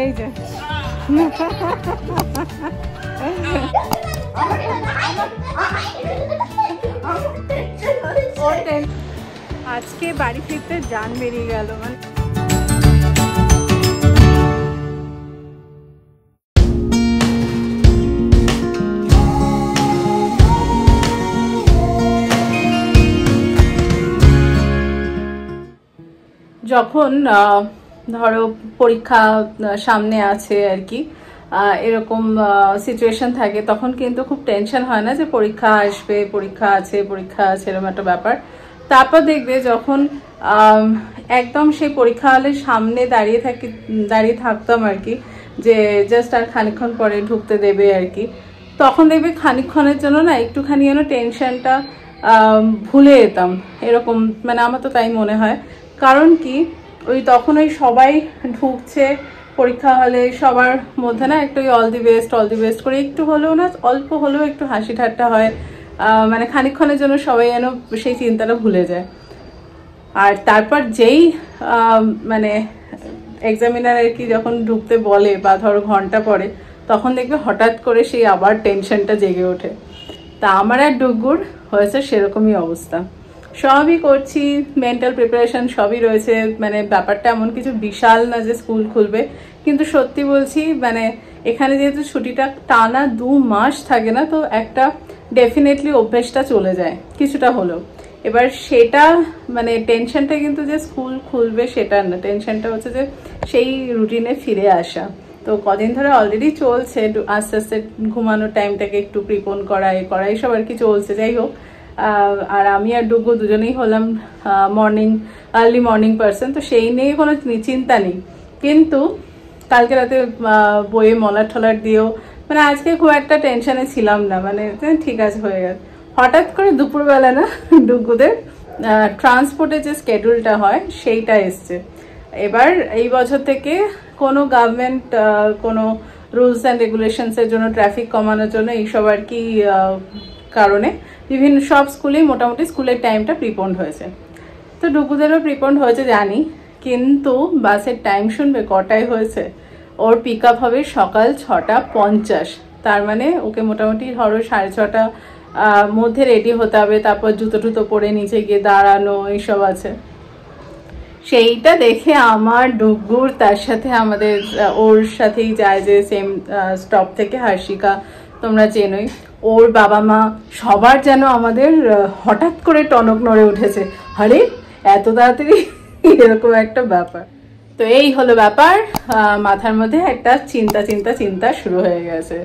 এই যে আজকে বাড়ি ফিরতে জান বেরিয়ে গেল মানে যখন ধরো পরীক্ষা সামনে আছে আর কি এরকম সিচুয়েশন থাকে তখন কিন্তু খুব টেনশন হয় না যে পরীক্ষা আসবে পরীক্ষা আছে এরকম একটা ব্যাপার। তারপর দেখবে যখন একদম সেই পরীক্ষা হলের সামনে দাঁড়িয়ে থাকতাম আর কি, যে জাস্ট আর খানিকক্ষণ পরে ঢুকতে দেবে আর কি, তখন দেখবে খানিকক্ষণের জন্য না একটুখানি যেন টেনশনটা ভুলে যেতাম এরকম, মানে আমার তো তাই মনে হয়। কারণ কি ওই তখন ওই সবাই ঢুকছে পরীক্ষা হলে, সবার মধ্যে না একটু অল দি বেস্ট করে একটু হলেও না অল্প হলেও একটু হাসি ঠাট্টা হয়, মানে খানিকক্ষণের জন্য সবাই যেন সেই চিন্তাটা ভুলে যায়। আর তারপর যেই মানে এক্সামিনার আর কি যখন ঢুকতে বলে বা ধরো ঘন্টা পরে, তখন দেখবে হঠাৎ করে সেই আবার টেনশনটা জেগে ওঠে। তা আমার আর ডুগুর হয়েছে সেরকমই অবস্থা। সবই করছি, মেন্টাল প্রিপারেশন সবই রয়েছে, মানে ব্যাপারটা এমন কিছু বিশাল না যে স্কুল খুলবে, কিন্তু সত্যি বলছি মানে এখানে যেহেতু ছুটিটা টানা 2 মাস থাকে না, তো একটা ডেফিনেটলি অভ্যেসটা চলে যায় কিছুটা হলেও। এবার সেটা মানে টেনশনটা কিন্তু যে স্কুল খুলবে সেটা না, টেনশনটা হচ্ছে যে সেই রুটিনে ফিরে আসা। তো কদিন ধরে অলরেডি চলছে, আস্তে আস্তে ঘুমানোর টাইমটাকে একটু প্রিপোন করা এইসব আর কি চলছে। যাই হোক, আর আমি আর ডুগু দুজনেই হলাম আর্লি মর্নিং পারসন, তো সেই নিয়ে কোনো চিন্তা নেই। কিন্তু কালকে রাতে বইয়ে মলার ঠলার দিয়েও মানে আজকে খুব একটা টেনশনে ছিলাম না, মানে ঠিক আছে হয়ে গেছে। হঠাৎ করে দুপুরবেলা না ডুগুদের ট্রান্সপোর্টের যে স্কেডিউলটা হয় সেইটা এসছে। এবার এই বছর থেকে কোনো গভর্নমেন্ট কোনো রুলস অ্যান্ড রেগুলেশনসের জন্য, ট্রাফিক কমানোর জন্য এইসব আর কি কারণে বিভিন্ন সব স্কুলেই মোটামুটি স্কুলের টাইমটা প্রিপন্ড হয়েছে। তো ডুগুদেরও প্রিপন্ড হয়েছে জানি, কিন্তু বাসের টাইম শুনবে কটায় হয়েছে? ওর পিক আপ হবে সকাল 6:50, তার মানে ওকে মোটামুটি ধরো 6:30 মধ্যে রেডি হতে হবে, তারপর জুতো টুতো পরে নিচে গিয়ে দাঁড়ানো এইসব আছে। সেইটা দেখে আমার ডুগুর, তার সাথে আমাদের ওর সাথেই যায় যে সেম স্টপ থেকে হার্ষিকা, তোমরা চেনোই, ওর বাবা মা সবার যেন আমাদের হঠাৎ করে টনক নড়ে উঠেছে, আরে এত তাড়াতাড়ি, এরকম একটা ব্যাপার। তো এই হলো ব্যাপার, মাথার মধ্যে একটা চিন্তা শুরু হয়ে গেছে।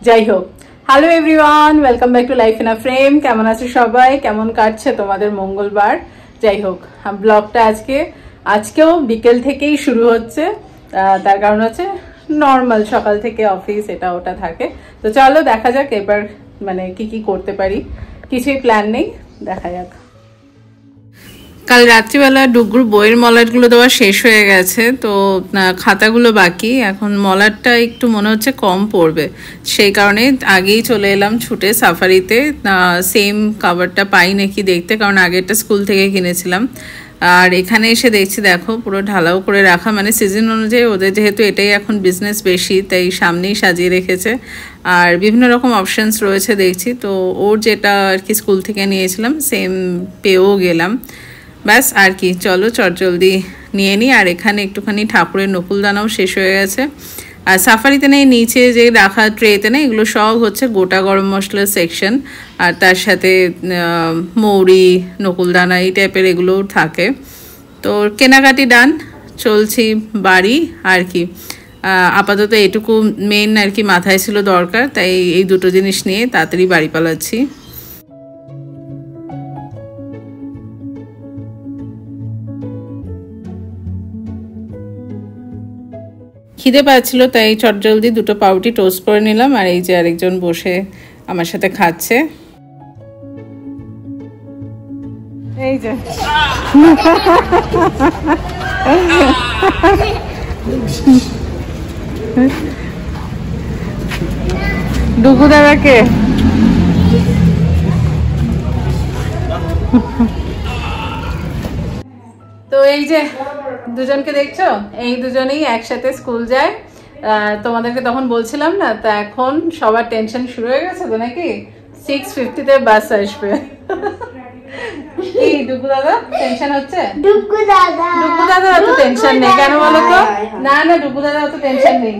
যাই হোক, hello everyone, welcome back to life in a frame. কেমন আছো সবাই? কেমন কাটছে তোমাদের মঙ্গলবার? যাই হোক, ব্লগটা আজকেও বিকেল থেকেই শুরু হচ্ছে, তার কারণ হচ্ছে নর্মাল সকাল থেকে অফিস এটা ওটা থাকে। তো চলো দেখা যাক এবার মানে কি করতে পারি, কিছুই প্ল্যান নেই, দেখা যাক। কাল রাত্রিবেলা ডুগুর বইয়ের মলাটগুলো দেওয়া শেষ হয়ে গেছে, তো খাতাগুলো বাকি। এখন মলাটটা একটু মনে হচ্ছে কম পড়বে, সেই কারণে আগেই চলে এলাম ছুটে সাফারিতে। সেম কাভারটা পাই নাকি দেখতে, কারণ আগেরটা স্কুল থেকে কিনেছিলাম। আর এখানে এসে দেখছি দেখো পুরো ঢালাও করে রাখা, মানে সিজন অনুযায়ী ওদের যেহেতু এটাই এখন বিজনেস বেশি, তাই সামনেই সাজিয়ে রেখেছে। আর বিভিন্ন রকম অপশানস রয়েছে দেখছি, তো ওর যেটা আর কি স্কুল থেকে নিয়েছিলাম সেম পেয়েও গেলাম। ব্যাস আর কি, চলো চটজলদি নিয়ে নিই। আর এখানে একটুখানি ঠাকুরের নকুলদানাও শেষ হয়ে গেছে। আর সাফারিতে নেই নিচে যে রাখা ট্রেতে নেই, এগুলো সব হচ্ছে গোটা গরম মশলার সেকশন, আর তার সাথে মৌরি, নকুলদানা এই টাইপের এগুলোও থাকে। তো কেনাকাটি ডান, চলছি বাড়ি আর কি। আপাতত এটুকু মেন আর কি মাথায় ছিল দরকার, তাই এই দুটো জিনিস নিয়ে তাড়াতাড়ি বাড়ি পালাচ্ছি। খিদে পাচ্ছিল, তাই চটজলদি দুটো পাউরুটি টোস্ট করে নিলাম। আর এই যে আরেকজন বসে আমার সাথে খাচ্ছে। এই যে ডুগু দাদাকে তো এই যে দুজনকে দেখছো, এই দুজনেই একসাথে স্কুল যায়। তোমাদেরকে তখন বলছিলাম না, তো এখন সবার টেনশন শুরু হয়ে গেছে তো নাকি 6:50 বাস আসবে। এই ডুগু দাদা টেনশন হচ্ছে? ডুগু দাদা অত টেনশন নেই, কেন বলো তো? না না, ডুগু দাদা অত টেনশন নেই।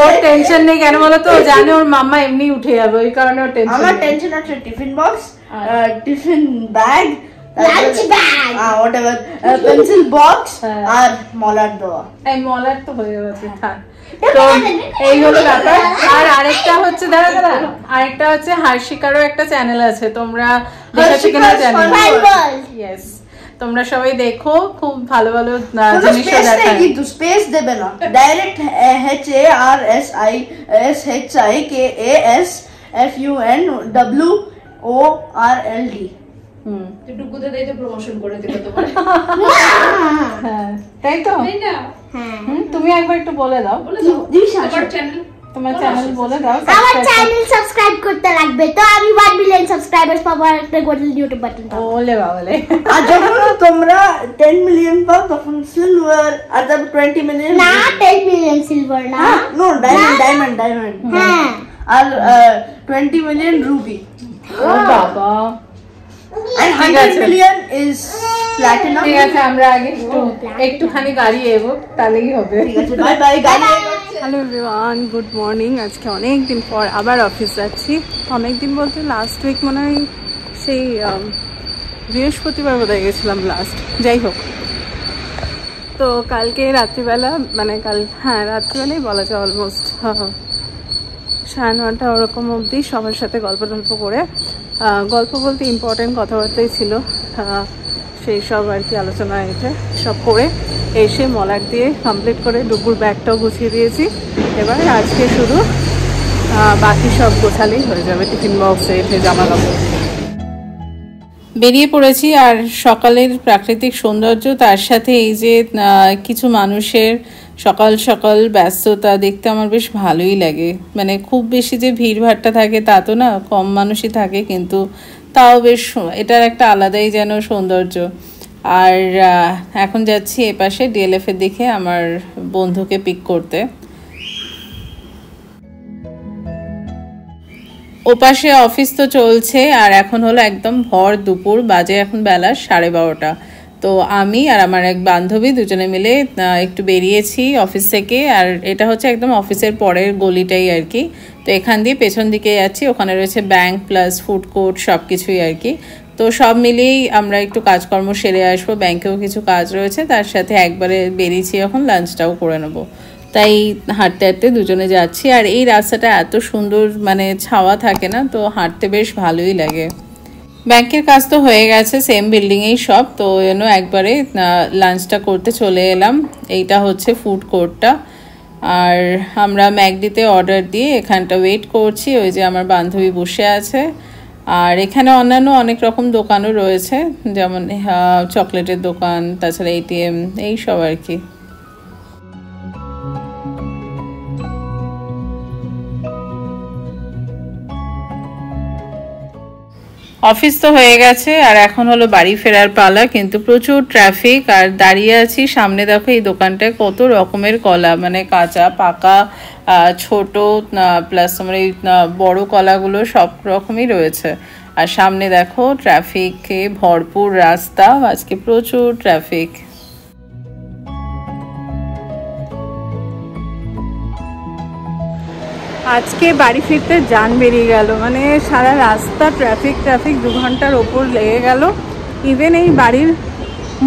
ওর টেনশন নেই কেন বলো তো? জানে ওর মাম্মা এমনি উঠে যাবে, ওই কারণে ওর টেনশন। আমার টেনশন আছে tiffin box, tiffin bag, lunch bag, whatever, pencil box আর মলার দেওয়া। এই মলার তো হয়ে গেছে, থাক। তো এই হলো ব্যাপার। আর আরেকটা হচ্ছে, দাঁড়া, আরেকটা হচ্ছে হার্ষিকারও একটা চ্যানেল আছে, তোমরা দেখেছো কিনা জানি না। ইয়েস, তোমরা সবাই দেখো, খুব ভালো ভালো জিনিসও দেখায়। কিন্তু স্পেস দেবে না, ডাইরেক্ট HARSHIKASFUNWORLD। টুকু দাদা এটা প্রমোশন করে দিল তোমার। হ্যাঁ তাই তো। তুমি একবার একটু বলে দাও তোমার চ্যানেল বলে দাও। আমার চ্যানেল সাবস্ক্রাইব করতে লাগবে, তো আমি 1 মিলিয়ন সাবস্ক্রাইবার্স পাবো আর একটা গোল্ডেন ইউটিউব বাটন পাবো। ওলে বাবলে। আর যখন তোমরা 10 মিলিয়ন পাও তখন সিলভার, আর তারপর 20 মিলিয়ন না 10 মিলিয়ন সিলভার না, নো ডায়মন্ড হ্যাঁ, আর 20 মিলিয়ন রুবি। ও বাবা, and 100 million is platinum। ঠিক আছে, আমরা আগে একটুখানি গাড়ি এগো, তাহলেই হবে। ঠিক আছে, বাই বাই গাড়ি। Hello everyone, good morning. আজকে অনেক দিন পর আবার অফিস যাচ্ছি। অনেক দিন বলতে লাস্ট উইক মনে হয় সেই বৃহস্পতিবার বোধহয় গেছিলাম লাস্ট। যাই হোক, তো কালকে রাত্রিবেলা, মানে রাত্রিবেলাই বলা যায় অলমোস্ট 9:30 ওরকম অবধি সবার সাথে গল্প করে, গল্প বলতে ইম্পর্টেন্ট কথাবার্তাই ছিল, সেই সব আর কি আলোচনা এসে সব করে এসে মলাট দিয়ে কমপ্লিট করে ডুগুর ব্যাগটাও গুছিয়ে দিয়েছি। এবার আজকে শুধু বাকি সব গোছালেই হয়ে যাবে, টিফিন বক্সে এসে জামা কাপড়। বেরিয়ে পড়েছি। আর সকালের প্রাকৃতিক সৌন্দর্য, তার সাথে এই যে কিছু মানুষের সকাল সকাল ব্যস্ততা দেখতে আমার বেশ ভালোই লাগে। মানে খুব বেশি যে ভিড়ভাট্টা থাকে তা তো না, কম মানুষই থাকে, কিন্তু তাও বেশ এটার একটা আলাদাই যেন সৌন্দর্য। আর এখন যাচ্ছি এপাশে DLF এর দিকে আমার বন্ধুকে পিক করতে। ওপাশে অফিস তো চলছে, আর এখন হলো একদম ভর দুপুর, বাজে এখন বেলা 12:30। তো আমি আর আমার এক বান্ধবী দুজনে মিলে একটু বেরিয়েছি অফিস থেকে। আর এটা হচ্ছে একদম অফিসের পরের গলিটাই আর কি। তো এখান দিয়ে পেছন দিকে যাচ্ছি, ওখানে রয়েছে ব্যাংক প্লাস ফুড কোর্ট, সব কিছুই আর কি। তো সব মিলিয়েই আমরা একটু কাজকর্ম সেরে আসবো, ব্যাংকেও কিছু কাজ রয়েছে, তার সাথে একবারে বেরিয়েছি, এখন লাঞ্চটাও করে নেবো। তাই হাঁটতে হাঁটতে দুজনে যাচ্ছি। আর এই রাস্তাটা এত সুন্দর, মানে ছাওয়া থাকে না, তো হাঁটতে বেশ ভালোই লাগে। ব্যাংকের কাজ তো হয়ে গেছে, সেম বিল্ডিংয়েই সব, তো এজন্য একবারে লাঞ্চটা করতে চলে এলাম। এইটা হচ্ছে ফুড কোর্টটা। আর আমরা ম্যাকডিতে অর্ডার দিয়ে এখানটা ওয়েট করছি, ওই যে আমার বান্ধবী বসে আছে। আর এখানে অন্যান্য অনেক রকম দোকানও রয়েছে, যেমন চকলেটের দোকান, তাছাড়া ATM, এই সব আর কি। অফিস তো হয়ে গেছে, আর এখন হলো বাড়ি ফেরার পালা, কিন্তু প্রচুর ট্রাফিক। আর দাঁড়িয়ে আছি সামনে, দেখো এই দোকানটায় কত রকমের কলা, মানে কাঁচা, পাকা, ছোট, প্লাস তোমার এই বড় কলাগুলো সব রকমই রয়েছে। আর সামনে দেখো ট্রাফিকে ভরপুর রাস্তা, আজকে প্রচুর ট্রাফিক। আজকে বাড়ি ফিরতে জান বেরিয়ে গেল, মানে সারা রাস্তা ট্রাফিক 2 ঘন্টার ওপর লেগে গেল। ইভেন এই বাড়ির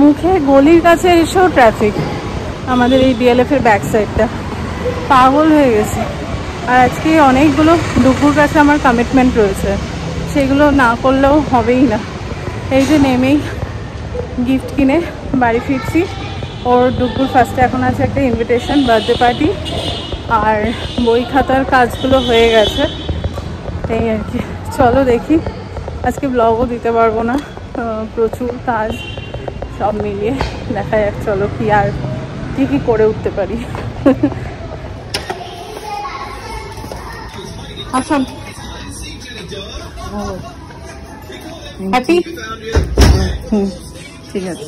মুখে গলির কাছে এসেও ট্রাফিক, আমাদের এই DLF এর ব্যাক সাইডটা, পাগল হয়ে গেছে। আর আজকে অনেকগুলো ডুগুর কাছে আমার কমিটমেন্ট রয়েছে, সেগুলো না করলেও হবেই না। এই যে নেমেই গিফট কিনে বাড়ি ফিরছি। ওর ডুগুর ফার্স্টে এখন আছে একটা ইনভিটেশন, বার্থডে পার্টি, আর বই খাতার কাজগুলো হয়ে গেছে, এই আর কি। চলো দেখি, আজকে ব্লগও দিতে পারবো না, প্রচুর কাজ, সব মিলিয়ে দেখা যাক চলো কি আর কি করে উঠতে পারি। আসুন, হ্যাপি ঠিক আছে।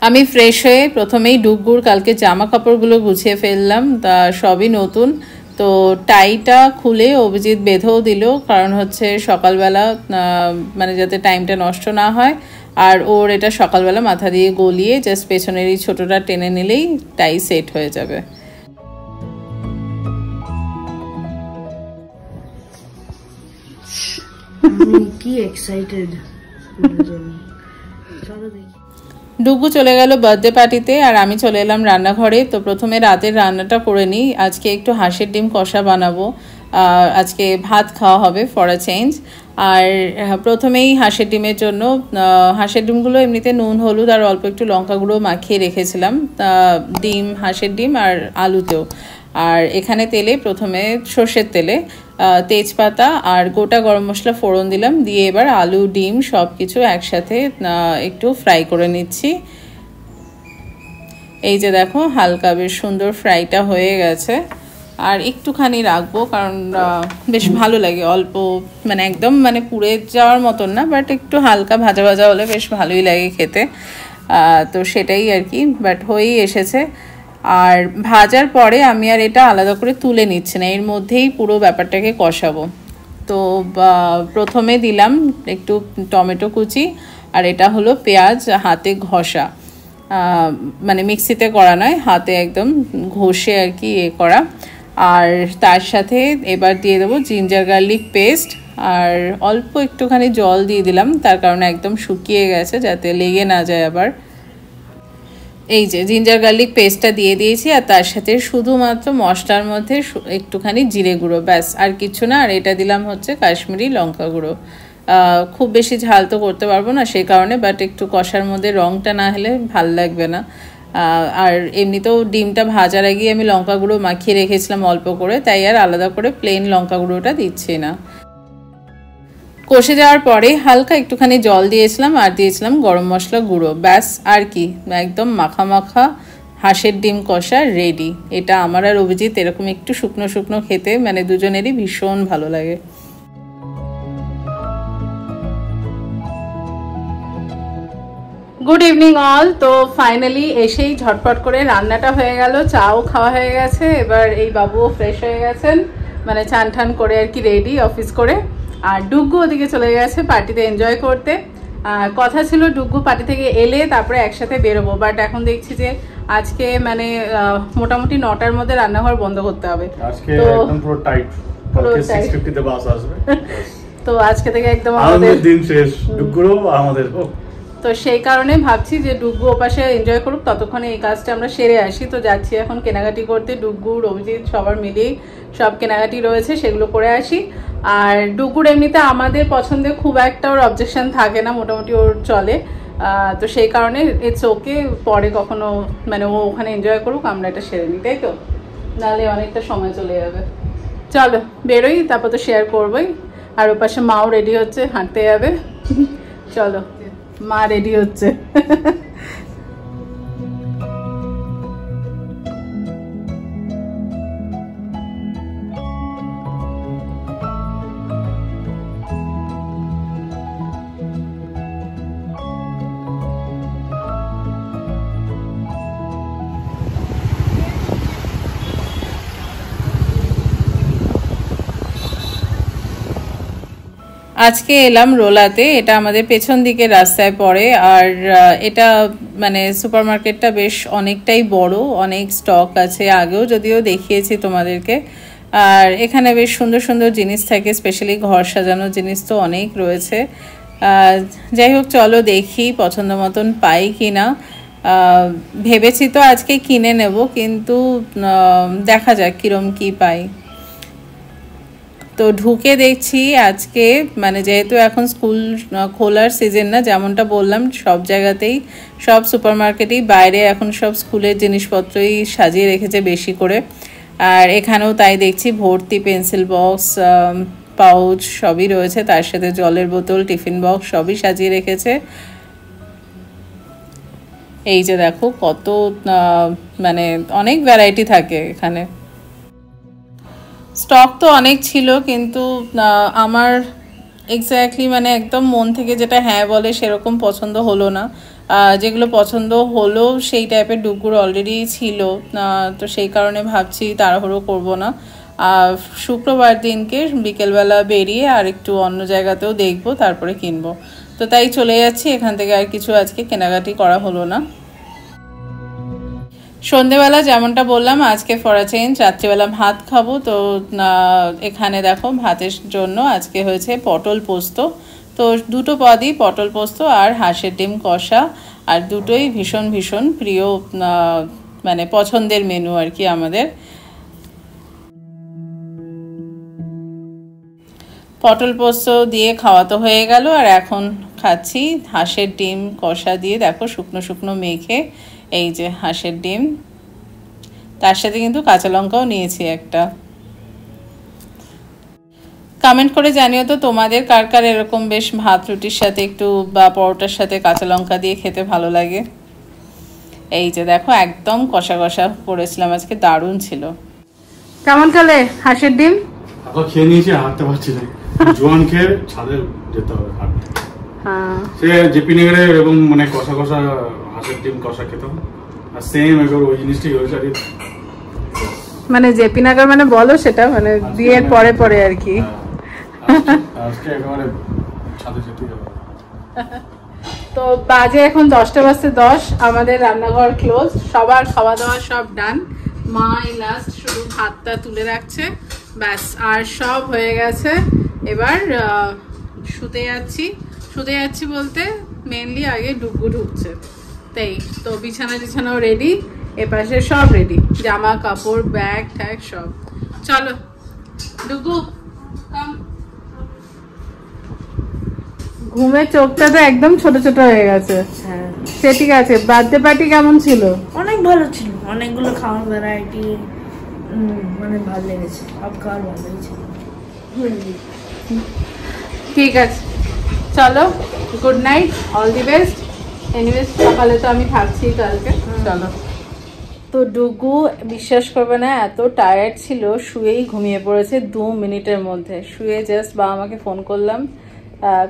আমি ফ্রেশ হয়ে প্রথমেই ডুগুর কালকে জামা কাপড়গুলো গুছিয়ে ফেললাম, তা সবই নতুন। তো টাইটা খুলে অভিজিৎ বেঁধেও দিল, কারণ হচ্ছে সকালবেলা মানে যাতে টাইমটা নষ্ট না হয়। আর ওর এটা সকালবেলা মাথা দিয়ে গলিয়ে জাস্ট পেছনের এই ছোটোটা টেনে নিলেই টাই সেট হয়ে যাবে। কি এক্সাইটেড। ডুগু চলে গেল বার্থডে পার্টিতে, আর আমি চলে এলাম রান্নাঘরে। তো প্রথমে রাতের রান্নাটা করে নিই। আজকে একটু হাঁসের ডিম কষা বানাবো, আজকে ভাত খাওয়া হবে ফর আ চেঞ্জ। আর প্রথমেই হাঁসের ডিমের জন্য হাঁসের ডিমগুলো এমনিতে নুন হলুদ আর অল্প একটু লঙ্কা গুঁড়ো মাখিয়ে রেখেছিলাম, ডিম হাঁসের ডিম আর আলুতেও। আর এখানে তেলে প্রথমে সর্ষের তেলে তেজপাতা আর গোটা গরম মশলা ফোড়ন দিলাম, দিয়ে এবার আলু ডিম সব কিছু একসাথে একটু ফ্রাই করে নিচ্ছি। এই যে দেখো হালকা বেশ সুন্দর ফ্রাইটা হয়ে গেছে। আর একটুখানি রাখবো, কারণ বেশ ভালো লাগে, অল্প মানে একদম মানে পুড়ে যাওয়ার মতন না, বাট একটু হালকা ভাজা ভাজা হলে বেশ ভালোই লাগে খেতে। তো সেটাই আর কি, বাট হয়েই এসেছে। আর ভাজার পরে আমি আর এটা আলাদা করে তুলে নিচ্ছি না, এর মধ্যেই পুরো ব্যাপারটাকে কষাবো। তো প্রথমে দিলাম একটু টমেটো কুচি, আর এটা হলো পেঁয়াজ হাতে ঘষা, মানে মিক্সিতে করা নয়, হাতে একদম ঘষে আর কি করা। আর তার সাথে এবার দিয়ে দেবো জিঞ্জার গার্লিক পেস্ট, আর অল্প একটুখানি জল দিয়ে দিলাম, তার কারণে একদম শুকিয়ে গেছে যাতে লেগে না যায় আবার। এই যে জিঞ্জার গার্লিক পেস্টটা দিয়ে দিয়েছি, আর তার সাথে শুধুমাত্র মশলার মধ্যে একটুখানি জিরে গুঁড়ো, ব্যাস আর কিছু না। আর এটা দিলাম হচ্ছে কাশ্মীরি লঙ্কা গুঁড়ো। খুব বেশি ঝাল তো করতে পারবো না সেই কারণে, বাট একটু কষার মধ্যে রঙটা না হলে ভাল লাগবে না। আর এমনিতেও ডিমটা ভাজার আগে আমি লঙ্কা গুঁড়ো মাখিয়ে রেখেছিলাম অল্প করে, তাই আর আলাদা করে প্লেন লঙ্কা গুঁড়োটা দিচ্ছি না। কষে যাওয়ার পরে হালকা একটুখানি জল দিয়েছিলাম, আর দিয়েছিলাম গরম মশলা গুঁড়ো, ব্যাস আর কি, একদম মাখা মাখা হাঁসের ডিম কষা রেডি। এটা আমার আর অভিজিৎ এরকম একটু শুকনো শুকনো খেতে মানে দুজনেরই ভীষণ ভালো লাগে। Good evening all. তো ফাইনালি এসেই ঝটপট করে রান্নাটা হয়ে গেল, চাও খাওয়া হয়ে গেছে, এবার এই বাবুও ফ্রেশ হয়ে গেছেন, মানে চান ঠান করে আর কি রেডি অফিস করে। আর ডুগ্গু ওদিকে চলে গেছে পার্টিতে এনজয় করতে। কথা ছিল ডুগ্গু পার্টি থেকে এলে তারপরে একসাথে বেরোবো, বাট এখন দেখছি যে আজকে মানে মোটামুটি 9টার মধ্যে রান্নাঘর বন্ধ করতে হবে। তো পুরো টাইট, কালকে 6:50 তে বাস আসবে। তো আজকে থেকে একদম আমাদের দিন শেষ, ডুগ্গুরও আমাদের। তো সেই কারণে ভাবছি যে ডুগ্গু ওপাশে এনজয় করুক, ততক্ষণে এই কাজটা আমরা সেরে আসি। তো যাচ্ছি এখন কেনাকাটি করতে, ডুগ্গু অভিজিৎ সবার মিলেই সব কেনাকাটি রয়েছে সেগুলো করে আসি। আর ডুগ্গুর এমনিতে আমাদের পছন্দে খুব একটা ওর অবজেকশন থাকে না, মোটামুটি ওর চলে। তো সেই কারণে ইটস ওকে, পরে কখনো মানে ও ওখানে এনজয় করুক, আমরা এটা সেরে নিই, তাই তো? নাহলে অনেকটা সময় চলে যাবে। চলো বেরোই, তারপর তো শেয়ার করবোই। আর ওর পাশে মাও রেডি হচ্ছে, হাঁটতে যাবে। চলো, মা রেডি হচ্ছে। আজকে এলাম রোলাতে, এটা আমাদের পেছন দিকে রাস্তায় পড়ে। আর এটা মানে সুপারমার্কেটটা বেশ অনেকটাই বড়, অনেক স্টক আছে, আগেও যদিও দেখিয়েছি তোমাদেরকে। আর এখানে বেশ সুন্দর সুন্দর জিনিস থাকে, স্পেশালি ঘর সাজানোর জিনিস তো অনেক রয়েছে। যাই হোক চলো দেখি পছন্দ মতন পাই কি না। ভেবেছি তো আজকে কিনে নেব, কিন্তু দেখা যাক কিরম কি পাই। তো ঢুকে দেখছি আজকে মানে যেহেতু এখন স্কুল খোলার সিজন না, যেমনটা বললাম সব জায়গাতেই সব সুপারমার্কেটেই বাইরে এখন সব স্কুলের জিনিসপত্রই সাজিয়ে রেখেছে বেশি করে। আর এখানেও তাই দেখছি ভর্তি পেন্সিল বক্স, পাউচ সবই রয়েছে, তার সাথে জলের বোতল, টিফিন বক্স সবই সাজিয়ে রেখেছে। এই যে দেখো কত মানে অনেক ভ্যারাইটি থাকে এখানে। স্টক তো অনেক ছিল, কিন্তু আমার এক্স্যাক্টলি, মানে একদম মন থেকে যেটা হ্যাঁ বলে সেরকম পছন্দ হলো না। যেগুলো পছন্দ হলো সেই টাইপের ডুবগুলো অলরেডি ছিল, তো সেই কারণে ভাবছি তাড়াহুড়ো করব না। শুক্রবার দিনকে বিকেলবেলা বেরিয়ে আর একটু অন্য জায়গাতেও দেখবো, তারপরে কিনবো। তো তাই চলে যাচ্ছি, এখান থেকে আর কিছু আজকে কেনাকাটি করা হলো না। সন্ধেবেলা যেমনটা বললাম আজকে ফর আ চেঞ্জ রাত্রিবেলা ভাত খাবো। তো এখানে দেখো ভাতের জন্য আজকে হয়েছে পটল পোস্ত। তো দুটো পদই, পটল পোস্ত আর হাঁসের ডিম কষা, আর দুটোই ভীষণ ভীষণ প্রিয়, মানে পছন্দের মেনু আর কি আমাদের। পটল পোস্ত দিয়ে খাওয়া তো হয়ে গেল, আর এখন খাচ্ছি হাঁসের ডিম কষা দিয়ে। দেখো শুকনো শুকনো মেখে, এই যে হাঁসের ডিম, তার সাথে কিন্তু কাঁচা লঙ্কাও নিয়েছি একটা। কমেন্ট করে জানিও তো তোমাদের কার কার এরকম বেশ ভাত রুটির সাথে একটু বা পরোটার সাথে কাঁচা লঙ্কা দিয়ে খেতে ভালো লাগে। এই যে দেখো একদম কষা কষা করেছিলাম আজকে, দারুণ ছিল। কেমন খেলে হাঁসের ডিম? আবার খেয়ে নিয়েছি, হাঁটতে পারছি না, জোয়ান খেয়ে ছাদে যেতে হবে হাঁটতে। হ্যাঁ, সে জেপি নগরে এরকম মানে কষা কষা হাঁসের ডিম কষা খেতাম, আর সেম এবার ওই জিনিসটাই হয়েছে। আর মানে জেপি নগর মানে বলো সেটা, মানে বিয়ের পরে পরে আর কি। আজকে একেবারে ছাদে যেতে হবে। তো বাজে এখন 10:10, আমাদের রান্নাঘর ক্লোজ, সবার খাওয়া দাওয়া সব ডান। মা এই লাস্ট শুধু ভাতটা তুলে রাখছে, ব্যাস আর সব হয়ে গেছে। এবার শুতে যাচ্ছি বলতে মেনলি আগে ডুবু ঢুকছে, তাই তো বিছানাও রেডি, এপাশে সব রেডি, জামা কাপড় ব্যাগ ট্যাগ সব। চলো ডুগু কাম। ঘুমের চোখটা তো একদম ছোট ছোট হয়ে গেছে। হ্যাঁ, সে ঠিক আছে। বার্থডে পার্টি কেমন ছিল? অনেক ভালো ছিল, অনেকগুলো খাওয়ার ভ্যারাইটি, মানে ভালো লেগেছে, সব খাওয়ার ভালো লেগেছে। ঠিক আছে, চলো good night, all the best. Anyways সকালে তো আমি থাকছি কালকে, চলো। তো ডুগু বিশ্বাস করবে না, এত টায়ার্ড ছিল, শুয়েই ঘুমিয়ে পড়েছে 2 মিনিটের মধ্যে। শুয়ে জাস্ট বাবা মাকে ফোন করলাম,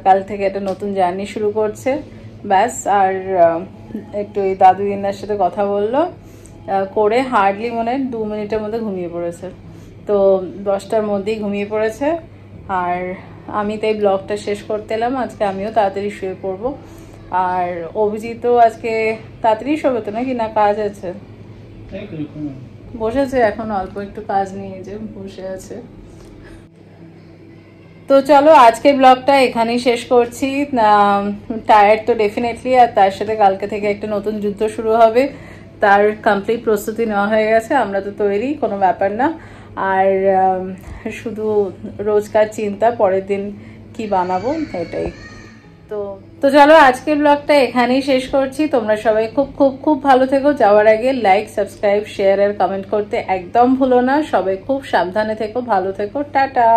কাল থেকে একটা নতুন জার্নি শুরু করছে, ব্যাস। আর একটু ওই দাদু দিনার সাথে কথা বললো, করে হার্ডলি মনে হয় 2 মিনিটের মধ্যে ঘুমিয়ে পড়েছে। তো 10টার মধ্যেই ঘুমিয়ে পড়েছে। আর আমি তাই ব্লগটা শেষ করতে এলাম, আজকে আমিও তাড়াতাড়ি শুয়ে পড়বো। আর অভিজিৎও আজকে তাড়াতাড়ি শোবে তো নাকি, না কাজ আছে? বসেছে এখন অল্প একটু কাজ নিয়ে, যে বসে আছে। তো চলো আজকের ব্লগটা এখানেই শেষ করছি। টায়ার্ড তো ডেফিনেটলি, আর তার সাথে কালকে থেকে একটা নতুন যুদ্ধ শুরু হবে, তার কমপ্লিট প্রস্তুতি নেওয়া হয়ে গেছে, আমরা তো তৈরি, কোনো ব্যাপার না। আর শুধু রোজকার চিন্তা পরের দিন কি বানাবো, এটাই। তো চলো আজকের ব্লগটা এখানেই শেষ করছি। তোমরা সবাই খুব খুব খুব ভালো থেকো। যাওয়ার আগে লাইক, সাবস্ক্রাইব, শেয়ার আর কমেন্ট করতে একদম ভুলো না। সবাই খুব সাবধানে থেকো, ভালো থেকো, টাটা।